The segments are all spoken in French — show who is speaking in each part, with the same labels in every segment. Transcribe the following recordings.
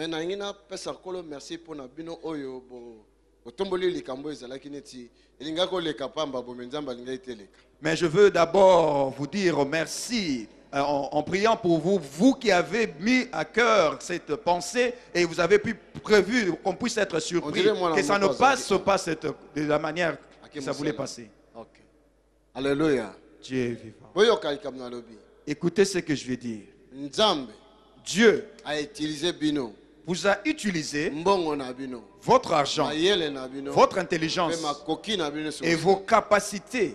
Speaker 1: Mais nangina pesa kolo merci pour na bino oyo bo otomboli likambo ezalaki neti elinga ko leka pamba bo menzamba linga iteleka.
Speaker 2: Mais je veux d'abord vous dire merci en priant pour vous, vous qui avez mis à cœur cette pensée et vous avez pu prévu qu'on puisse être surpris, que ça ne passe pas de la manière que ça voulait passer.
Speaker 1: Ok. Alléluia.
Speaker 2: Dieu est vivant. Écoutez ce que je vais dire. Dieu
Speaker 1: a utilisé bino.
Speaker 2: Vous a utilisé votre argent, votre intelligence et vos capacités.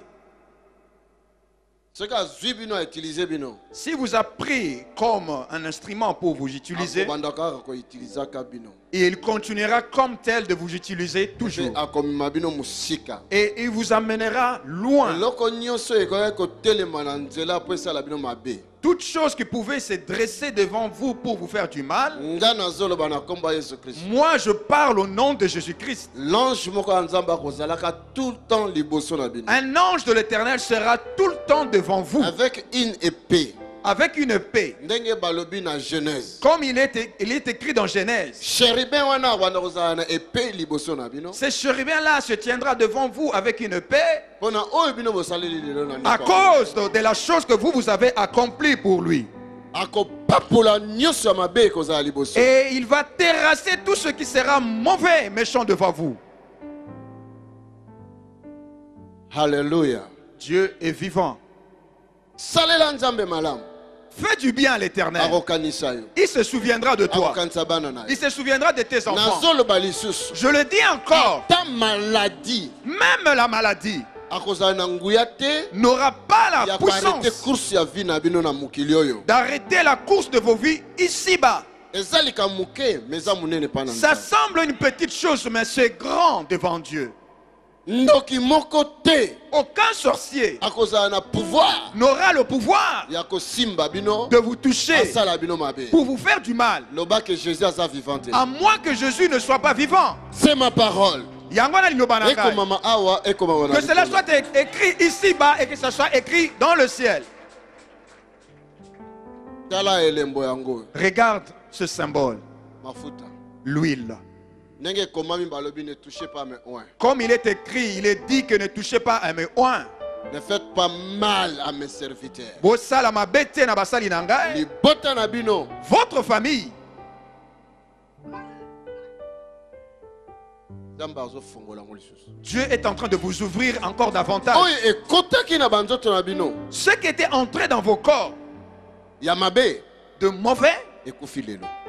Speaker 2: Si vous avez pris comme un instrument pour vous utiliser, il continuera comme tel de vous utiliser toujours. Et il vous amènera loin. Toute chose qui pouvait se dresser devant vous pour vous faire du mal, moi je parle au nom de Jésus-Christ. Un ange de l'Éternel sera tout le temps devant vous.
Speaker 1: Avec une épée.
Speaker 2: Avec une épée. Comme il est écrit dans Genèse. Ce chérubin-là se tiendra devant vous avec une épée à cause de la chose que vous avez accomplie pour lui. Et il va terrasser tout ce qui sera mauvais, méchant devant vous.
Speaker 1: Alléluia.
Speaker 2: Dieu est vivant. Fais du bien à l'Éternel. Il se souviendra de toi. Il se souviendra de tes enfants. Je le dis encore. Même la maladie n'aura pas la puissance d'arrêter la course de vos vies ici-bas. Ça semble une petite chose, mais c'est grand devant Dieu. Aucun sorcier n'aura le pouvoir de vous toucher pour vous faire du mal, à moins que Jésus ne soit pas vivant.
Speaker 1: C'est ma parole.
Speaker 2: Que cela soit écrit ici-bas et que ce soit écrit dans le ciel. Regarde ce symbole. L'huile. Comme il est écrit, il est dit que ne touchez pas à mes oins.
Speaker 1: Ne faites pas mal à mes serviteurs.
Speaker 2: Votre famille. Dieu est en train de vous ouvrir encore davantage. Ce qui était entré dans vos corps de mauvais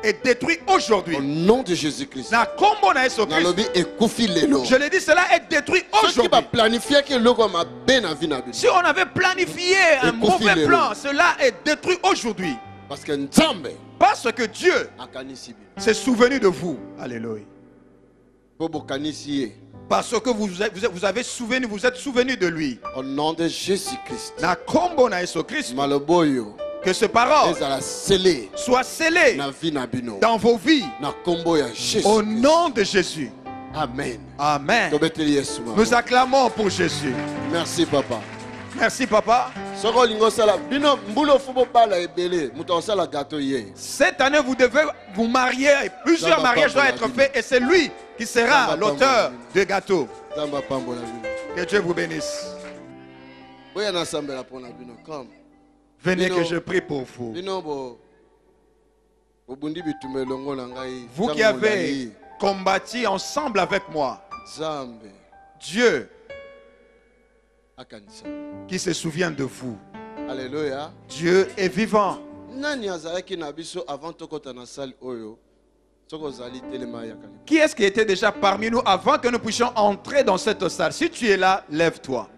Speaker 2: est détruit aujourd'hui.
Speaker 1: Au nom de Jésus-Christ.
Speaker 2: Je l'ai dit, cela est détruit aujourd'hui. Si on avait planifié un mauvais plan, cela est détruit aujourd'hui. Parce que Dieu s'est souvenu de vous. Alléluia. Parce que vous avez souvenu, vous êtes souvenu de lui.
Speaker 1: Au nom de Jésus-Christ.
Speaker 2: Que ces paroles soient scellées dans vos vies. Au nom de Jésus.
Speaker 1: Amen.
Speaker 2: Amen. Nous acclamons pour Jésus.
Speaker 1: Merci papa.
Speaker 2: Merci papa. Cette année vous devez vous marier. Plusieurs mariages doivent être faits et c'est lui qui sera l'auteur du gâteau. Que Dieu vous bénisse. Venez que je prie pour vous. Vous qui avez combattu ensemble avec moi. Dieu qui se souvient de vous.
Speaker 1: Alléluia.
Speaker 2: Dieu est vivant. Qui est-ce qui était déjà parmi nous avant que nous puissions entrer dans cette salle? Si tu es là, lève-toi.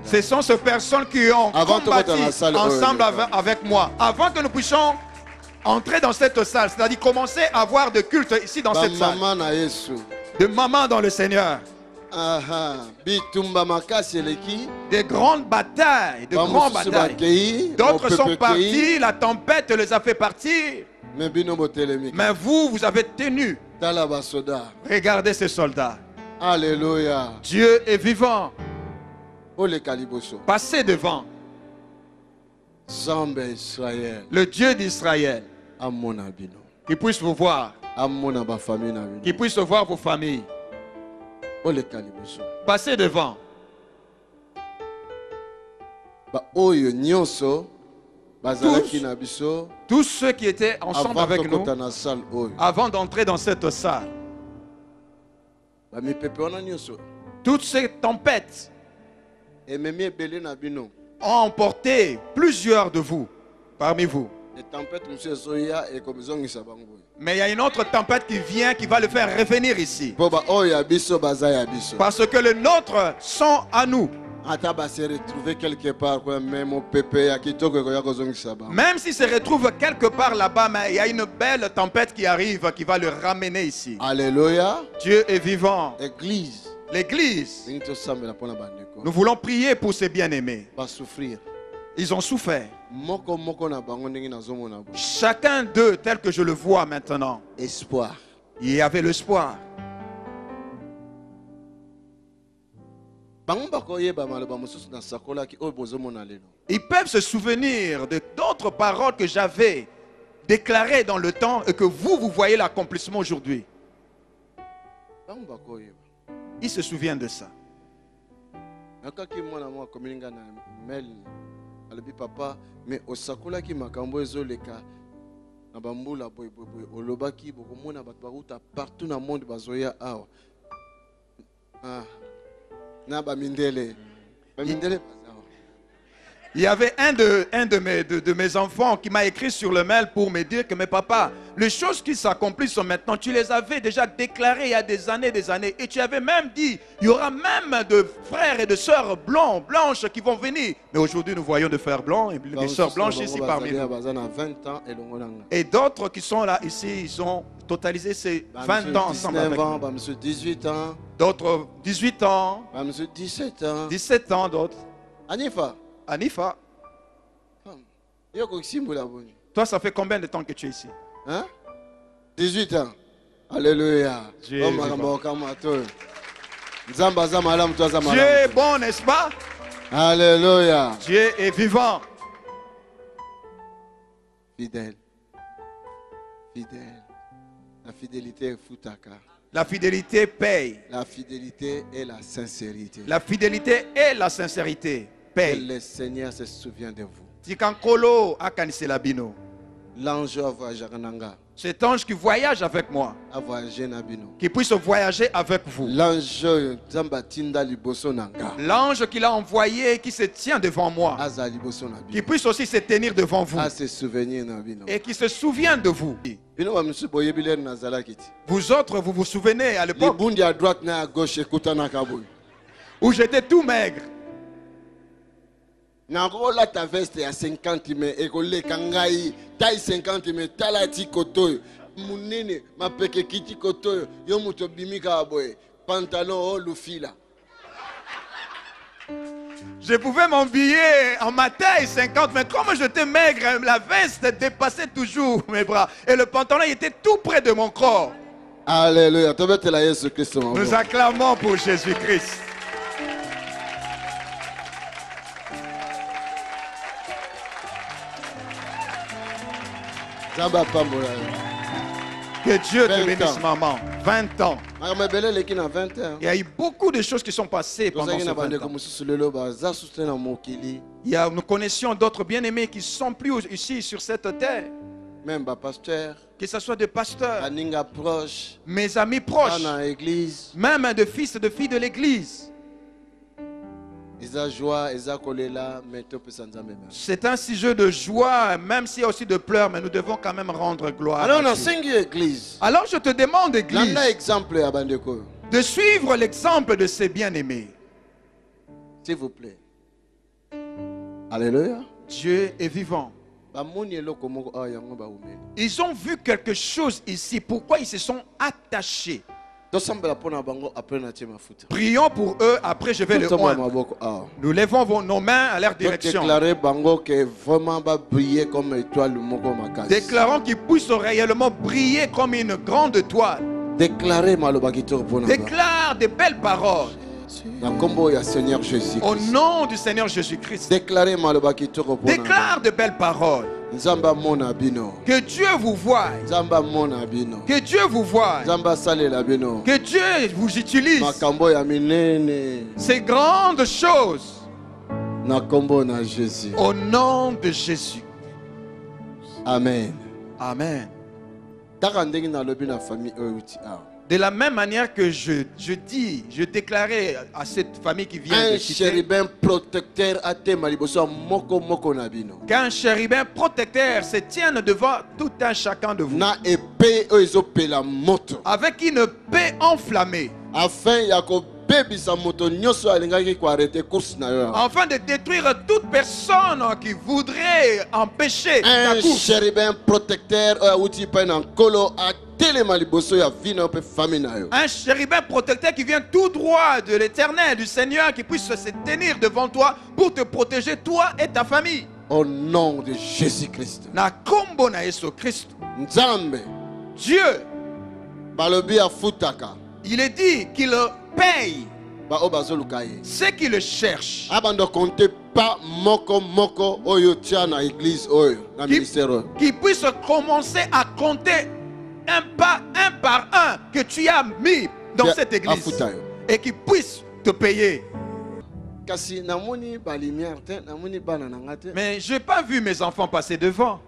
Speaker 2: Ce sont ces personnes qui ont combattu ensemble avec moi. Avant que nous puissions entrer dans cette salle, c'est-à-dire commencer à avoir de culte ici dans cette salle. De maman dans le Seigneur. Des grandes batailles, de grandes batailles. D'autres sont partis, la tempête les a fait partir. Mais vous, vous avez tenu. Regardez ces soldats.
Speaker 1: Alléluia.
Speaker 2: Dieu est vivant. Passez devant.
Speaker 1: Le
Speaker 2: Dieu d'Israël. Qu'il puisse vous voir. Qu'il puisse voir vos familles. Passez devant. Tous ceux qui étaient ensemble avec nous avant d'entrer dans cette salle. Toutes ces tempêtes ont emporté plusieurs de vous, parmi vous. Mais il y a une autre tempête qui vient, qui va le faire revenir ici. Parce que les nôtres sont à nous. Même s'il se retrouve quelque part là-bas, mais il y a une belle tempête qui arrive, qui va le ramener ici.
Speaker 1: Alléluia.
Speaker 2: Dieu est vivant.
Speaker 1: Église.
Speaker 2: L'église. Nous voulons prier pour ces bien-aimés. Ils ont souffert. Chacun d'eux, tel que je le vois maintenant,
Speaker 1: espoir.
Speaker 2: Il y avait l'espoir. Ils peuvent se souvenir de d'autres paroles que j'avais déclarées dans le temps et que vous voyez l'accomplissement aujourd'hui. Ils se souviennent de ça.
Speaker 1: Papa, mais osakola ki makambo ezoleka na bambula boy olobaki bokomona bato baruta partout na monde bazoya awa na bamindele
Speaker 2: Il y avait un de mes enfants qui m'a écrit sur le mail pour me dire que mais papa, les choses qui s'accomplissent maintenant, tu les avais déjà déclarées il y a des années, et tu avais même dit, il y aura même de frères et de sœurs blancs, blanches qui vont venir. Mais aujourd'hui, nous voyons des frères blancs et des sœurs blanches ici parmi nous. Et d'autres qui sont là ici, ils ont totalisé ces 20 ans ensemble avec nous.
Speaker 1: 18 ans.
Speaker 2: D'autres 18 ans.
Speaker 1: 17 ans.
Speaker 2: 17 ans d'autres.
Speaker 1: Anifa.
Speaker 2: Toi, ça fait combien de temps que tu es ici?
Speaker 1: 18 ans. Alléluia.
Speaker 2: Dieu est
Speaker 1: bon,
Speaker 2: n'est-ce pas?
Speaker 1: Alléluia.
Speaker 2: Dieu est vivant.
Speaker 1: Fidèle. La fidélité est foutaka.
Speaker 2: La fidélité paye.
Speaker 1: La fidélité et la sincérité.
Speaker 2: La fidélité et la sincérité paye.
Speaker 1: Le Seigneur se souvient de vous. L'ange a voyagé.
Speaker 2: Cet ange qui voyage avec moi,
Speaker 1: a voyagé.
Speaker 2: Qui puisse voyager avec vous.
Speaker 1: L'ange
Speaker 2: qu'il a envoyé, qui se tient devant moi, qui puisse aussi se tenir devant vous et qui se souvient de vous. Vous autres, vous vous souvenez à l'époque où j'étais tout maigre.
Speaker 1: Nakola ta veste ya 50 mais ekoleka ngai taille 50 mais talati kotoyo munene mapeke kiti kotoyo yo muto bimika boye pantalon lufila.
Speaker 2: Je pouvais m'habiller en ma taille 50, mais comme j'étais maigre, la veste dépassait toujours mes bras et le pantalon était tout près de mon corps.
Speaker 1: Alléluia.
Speaker 2: Nous acclamons pour Jésus-Christ. Que Dieu te bénisse, maman. 20 ans. Il y a eu beaucoup de choses qui sont passées pendant ce 20 ans. Nous connaissions d'autres bien-aimés qui ne sont plus ici sur cette terre.
Speaker 1: Même pasteur,
Speaker 2: que ce soit des pasteurs,
Speaker 1: proche,
Speaker 2: mes amis proches, même de fils et de filles de l'église. C'est un sujet de joie, même s'il y a aussi de pleurs, mais nous devons quand même rendre gloire à Dieu. Alors je te demande, Église, de suivre l'exemple de ces bien-aimés.
Speaker 1: S'il vous plaît. Alléluia.
Speaker 2: Dieu est vivant. Ils ont vu quelque chose ici. Pourquoi ils se sont attachés? Prions pour eux, après je vais le oindre. Nous levons nos mains à leur direction. Déclarons qu'ils puissent réellement briller comme une grande étoile. Déclare de belles paroles. Au nom du Seigneur Jésus-Christ. Déclare de belles paroles. Que Dieu vous voie. Que Dieu vous voie. Que Dieu vous utilise. Ces grandes choses. Au nom de Jésus.
Speaker 1: Amen.
Speaker 2: Amen. De la même manière que je déclarais à cette famille qui vient de quitter, qu'un chérubin protecteur se tienne devant tout un chacun de vous avec une paix enflammée, afin de détruire toute personne qui voudrait empêcher ta course.
Speaker 1: Un chérubin protecteur
Speaker 2: un chérubin protecteur qui vient tout droit de l'Éternel, du Seigneur, qui puisse se tenir devant toi pour te protéger, toi et ta famille.
Speaker 1: Au nom de Jésus-Christ.
Speaker 2: Na kombo na Yesu Christ. Dieu, il est dit qu'il paye ceux qui le cherchent. Qui puisse commencer à compter un par un que tu as mis dans cette église et qui puisse te payer. Mais je n'ai pas vu mes enfants passer devant.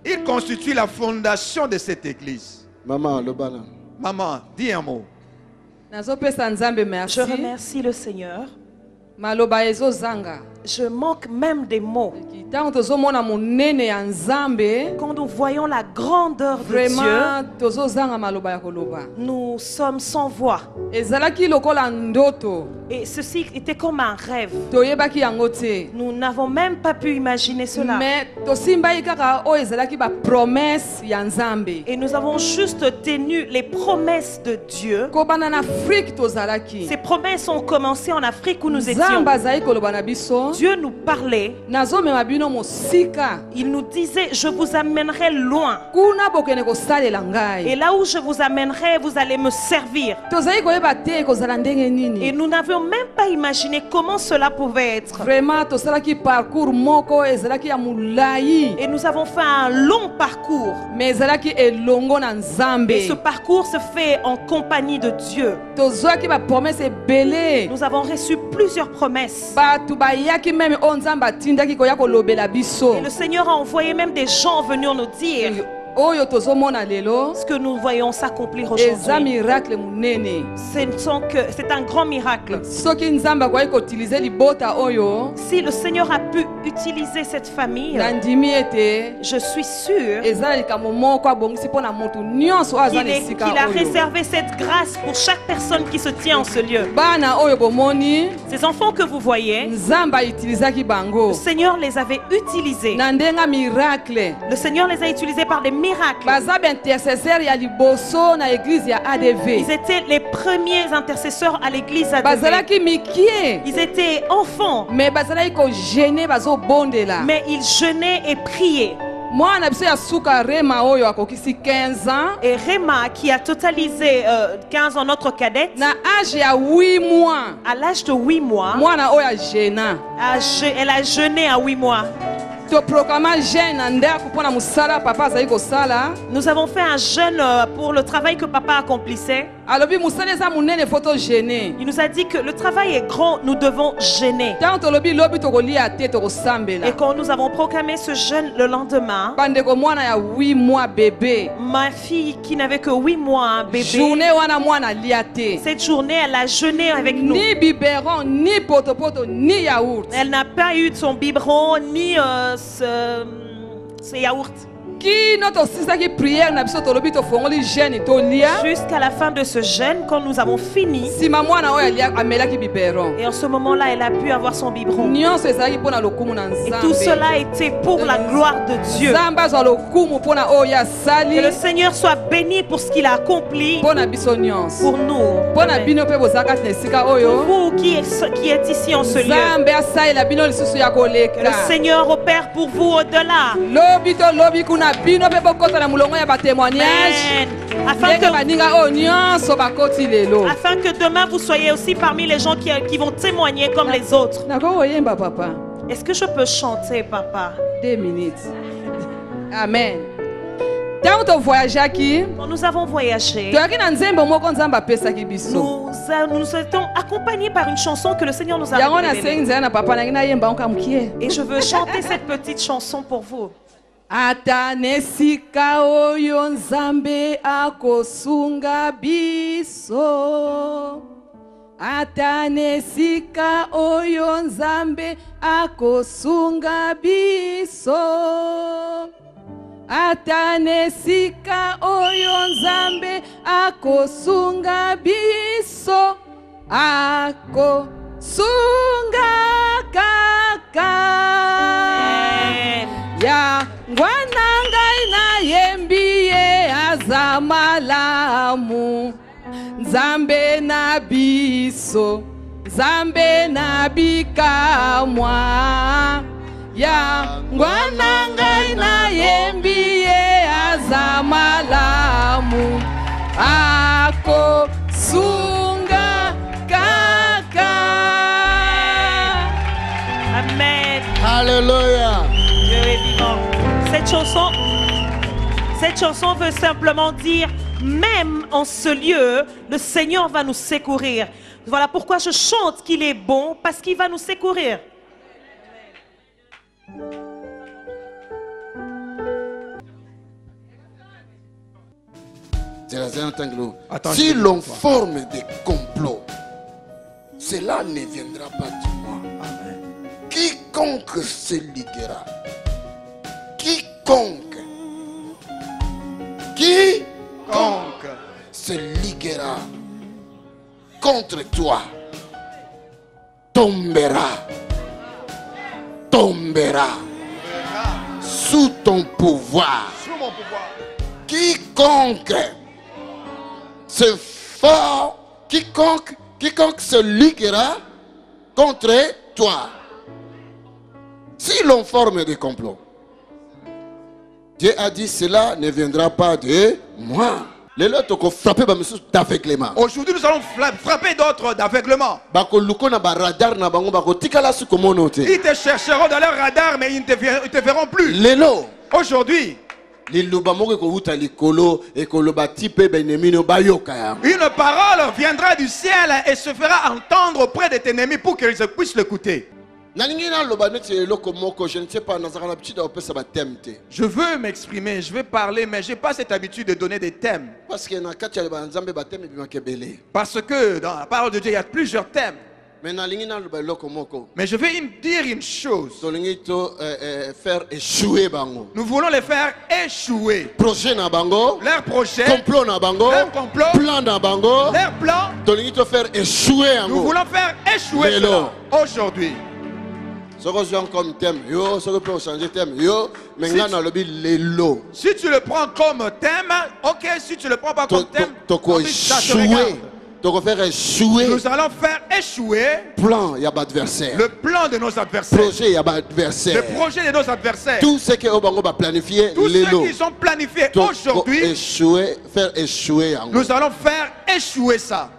Speaker 2: Ils constituent la fondation de cette église.
Speaker 1: Maman,
Speaker 2: dis un mot.
Speaker 3: Je remercie le Seigneur. Je manque même des mots. Quand nous voyons la grandeur de Dieu, nous sommes sans voix. Et ceci était comme un rêve. Nous n'avons même pas pu imaginer cela. Et nous avons juste tenu les promesses de Dieu. Ces promesses ont commencé en Afrique où nous étions. Dieu nous parlait. Il nous disait, je vous amènerai loin. Et là où je vous amènerai, vous allez me servir. Et nous n'avions même pas imaginé comment cela pouvait être. Et nous avons fait un long parcours. Et ce parcours se fait en compagnie de Dieu. Nous avons reçu plusieurs promesses. Et le Seigneur a envoyé même des gens venus nous dire ce que nous voyons s'accomplir aujourd'hui. C'est un grand miracle. Si le Seigneur a pu utiliser cette famille, je suis sûre qu'il a réservé cette grâce pour chaque personne qui se tient en ce lieu. Ces enfants que vous voyez, le Seigneur les avait utilisés. Le Seigneur les a utilisés par des miracles. Ils étaient les premiers intercesseurs à l'église ADV. Ils étaient enfants, mais ils jeûnaient et priaient. Et Rema, qui a totalisé 15 ans, notre cadette, à l'âge de 8 mois, elle a jeûné à 8 mois. Nous avons fait un jeûne pour le travail que papa accomplissait. Il nous a dit que le travail est grand, nous devons jeûner. Et quand nous avons proclamé ce jeûne le lendemain, ma fille qui n'avait que 8 mois, bébé, cette journée elle a jeûné avec nous.
Speaker 4: Ni biberon, ni potopoto, ni yaourt.
Speaker 3: Elle n'a pas eu de son biberon ni ce yaourt. Jusqu'à la fin de ce jeûne, quand nous avons fini, et en ce moment-là, elle a pu avoir son biberon. Et tout cela était pour la gloire de Dieu. Que le Seigneur soit béni pour ce qu'il a accompli pour nous. Pour vous qui êtes ici en ce lieu, que le Seigneur opère pour vous au-delà. Amen. Afin que demain vous soyez aussi parmi les gens qui vont témoigner comme les autres. Est-ce que je peux chanter, papa?
Speaker 4: 2 minutes. Amen. Quand
Speaker 3: nous avons voyagé, nous étions accompagnés par une chanson que le Seigneur nous a révélée. Et je veux chanter cette petite chanson pour vous.
Speaker 4: Atanesika oyo nzambe akosunga biso. Atanesika oyo nzambe akosunga biso. Atanesika oyo nzambe akosunga biso. Akosunga kaka. Ya ngwanangai na yembiye azamalamu. Nzambe na biso, Nzambe na bikamwa. Ya ngwanangai na yembiye azamalamu. Ako sunga kaka.
Speaker 3: Amen.
Speaker 1: Alléluia.
Speaker 3: Dieu est vivant. Cette chanson veut simplement dire, même en ce lieu, le Seigneur va nous secourir. Voilà pourquoi je chante qu'il est bon, parce qu'il va nous secourir.
Speaker 1: Si l'on forme des complots, cela ne viendra pas de moi. Amen. Quiconque se liguera, quiconque se liguera contre toi tombera sous ton pouvoir. Quiconque se liguera contre toi. Si l'on forme des complots, Dieu a dit cela ne viendra pas de moi.
Speaker 2: Aujourd'hui nous allons frapper d'autres d'aveuglement. Ils te chercheront dans leur radar mais ils ne te verront plus. Aujourd'hui une parole viendra du ciel et se fera entendre auprès de tes ennemis pour qu'ils puissent l'écouter. Je veux m'exprimer, je veux parler, mais je n'ai pas cette habitude de donner des thèmes. Parce que dans la parole de Dieu, il y a plusieurs thèmes. Mais je veux dire une chose. Nous voulons les faire échouer. Leur projet, leur complot, leur plan. Nous voulons faire échouer cela aujourd'hui.
Speaker 1: Si tu le
Speaker 2: prends comme thème, ok. Si tu ne le prends pas comme thème, nous allons faire échouer le plan de nos adversaires. Le projet de nos adversaires. Tout ce qu'ils ont planifié aujourd'hui, nous allons faire échouer ça.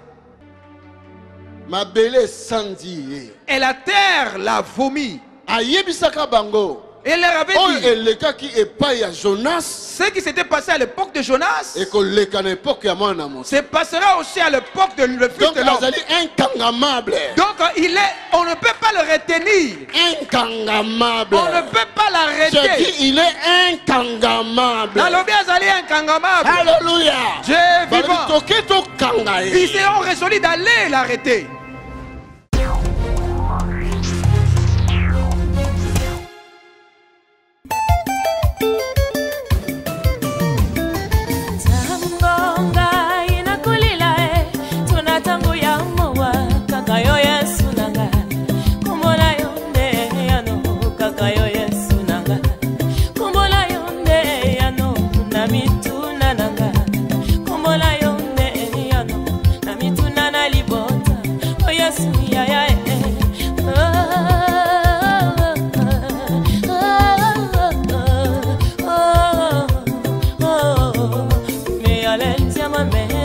Speaker 2: Et la terre l'a vomi. Et il leur avait dit ce qui s'était passé à l'époque de Jonas se passera aussi à l'époque de le fils de l'homme. Donc on ne peut pas le retenir. On ne peut pas l'arrêter.
Speaker 1: Il est incangamable.
Speaker 2: Alléluia. Dieu est vivant. Ils seront résolus d'aller l'arrêter.
Speaker 5: Me